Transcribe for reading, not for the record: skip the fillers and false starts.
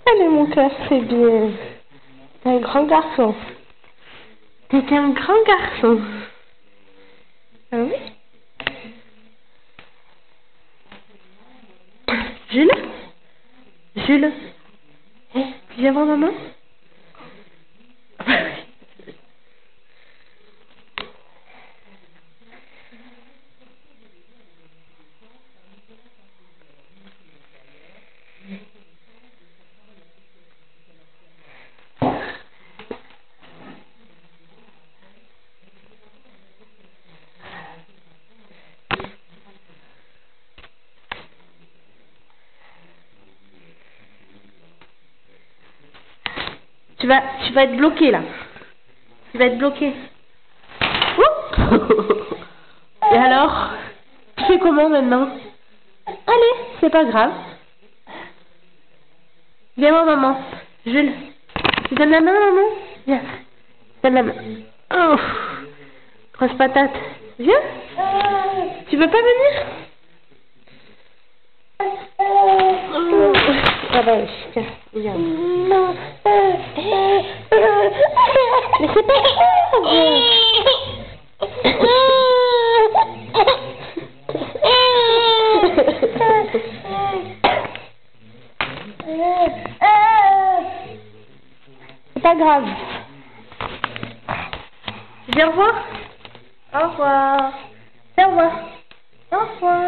Allez, mon cœur, c'est bien. T'es un grand garçon. T'es un grand garçon. Ah oui? Jules? Jules? Eh, tu viens voir maman? Tu vas être bloqué là. Tu vas être bloqué. Ouh. Et alors? Tu fais comment maintenant? Allez, c'est pas grave. Viens voir maman. Jules. Tu donnes la main, maman? Viens. Donne la main. Oh. Grosse patate. Viens. Tu veux pas venir? Oh. Ah bah oui, tiens, viens. Mais c'est pas grave. C'est pas grave. Viens revoir. Au revoir. Viens revoir. Au revoir.